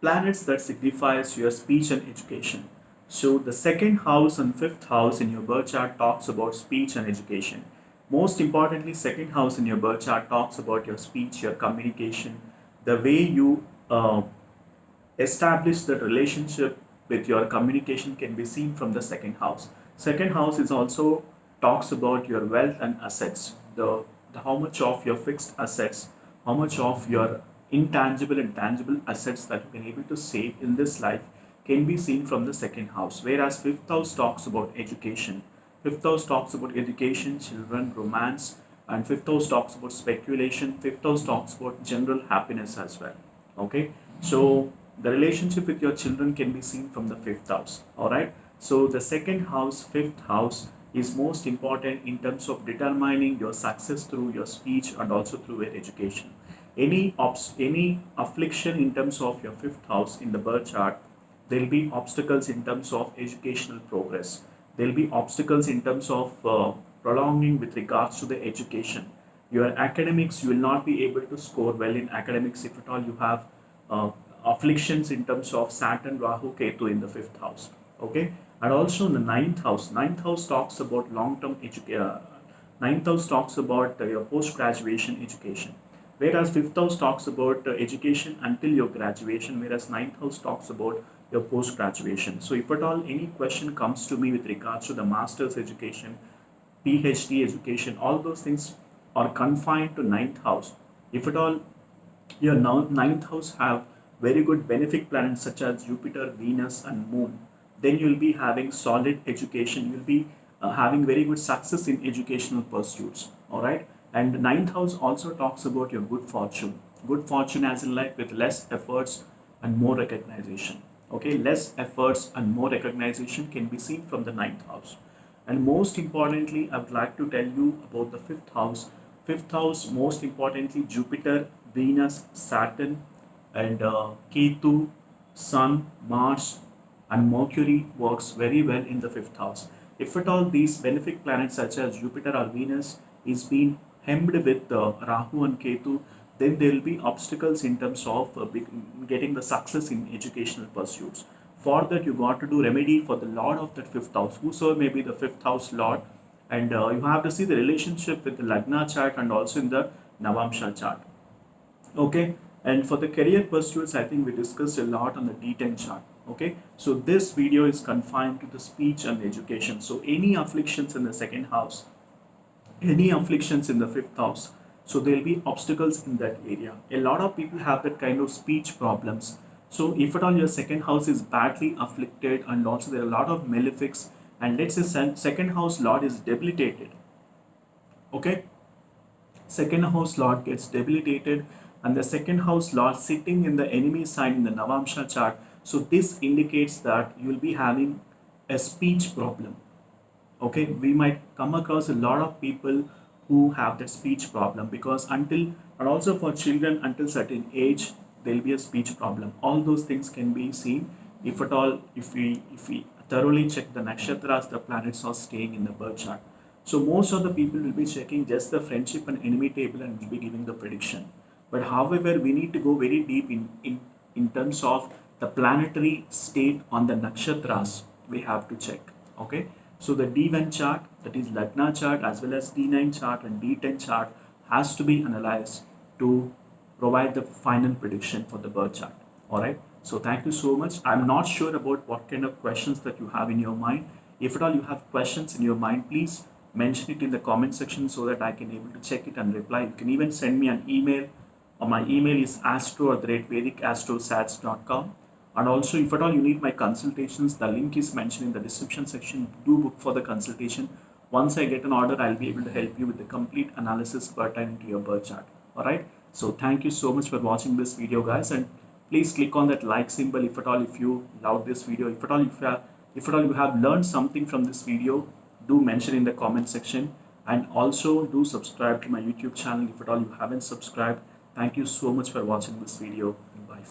planets that signifies your speech and education. So the second house and fifth house in your birth chart talks about speech and education. Most importantly, second house in your birth chart talks about your speech, your communication, the way you establish that relationship with your communication can be seen from the second house. Second house is also talks about your wealth and assets, the how much of your fixed assets, how much of your intangible and tangible assets that you can able to save in this life can be seen from the second house. Whereas fifth house talks about education. Fifth house talks about education, children, romance, and fifth house talks about speculation. Fifth house talks about general happiness as well. Okay, so the relationship with your children can be seen from the fifth house. All right, so the second house, fifth house is most important in terms of determining your success through your speech and also through your education. Any affliction in terms of your fifth house in the birth chart, there will be obstacles in terms of educational progress. There will be obstacles in terms of prolonging with regards to the education. Your academics, you will not be able to score well in academics if at all you have uh, afflictions in terms of Saturn, Rahu, Ketu in the fifth house. Okay, and also in the ninth house. Ninth house talks about long-term education. Ninth house talks about your post-graduation education, whereas fifth house talks about education until your graduation, whereas ninth house talks about your post-graduation. So if at all any question comes to me with regards to the master's education, PhD education, all those things are confined to ninth house. If at all your ninth house have very good benefic planets such as Jupiter, Venus, and Moon, then you'll be having solid education. You'll be having very good success in educational pursuits. All right, and ninth house also talks about your good fortune. Good fortune, as in like with less efforts and more recognition. Okay, less efforts and more recognition can be seen from the ninth house. And most importantly, I would like to tell you about the fifth house. Fifth house, most importantly, Jupiter, Venus, Saturn, and Ketu, Sun, Mars, and Mercury works very well in the fifth house. If at all these benefic planets such as Jupiter or Venus is being hemmed with Rahu and Ketu, then there will be obstacles in terms of getting the success in educational pursuits. For that, you got to do remedy for the Lord of that fifth house, whosoever may be the fifth house Lord, and you have to see the relationship with the Lagna chart and also in the Navamsha chart. Okay, and for the career pursuits, I think we discussed a lot on the D10 chart. Okay, so this video is confined to the speech and education. So any afflictions in the second house, any afflictions in the fifth house, so there will be obstacles in that area. A lot of people have that kind of speech problems. So if at all your second house is badly afflicted and also there are a lot of malefics, and let's say second house lord is debilitated, okay, second house lord gets debilitated and the second house lord sitting in the enemy sign in the Navamsha chart, so this indicates that you will be having a speech problem. Okay, we might come across a lot of people who have that speech problem because until, and also for children until certain age there will be a speech problem. All those things can be seen if at all, if we thoroughly check the nakshatras, the planets are staying in the birth chart. So most of the people will be checking just the friendship and enemy table and will be giving the prediction. But however, we need to go very deep in terms of the planetary state on the nakshatras. We have to check. Okay, so the D1 chart, that is Lagna chart, as well as D9 chart and D10 chart has to be analyzed to provide the final prediction for the birth chart. All right. So thank you so much. I'm not sure about what kind of questions that you have in your mind. If at all you have questions in your mind, please mention it in the comment section so that I can able to check it and reply. You can even send me an email. My email is astro@vedicastrosats.com. And also, if at all you need my consultations, the link is mentioned in the description section. Do book for the consultation. Once I get an order, I'll be able to help you with the complete analysis pertaining to your birth chart. All right. So thank you so much for watching this video, guys, and please click on that like symbol if at all if you love this video. If at all you have learned something from this video, do mention in the comment section, and also do subscribe to my YouTube channel if at all you haven't subscribed. Thank you so much for watching this video. Bye.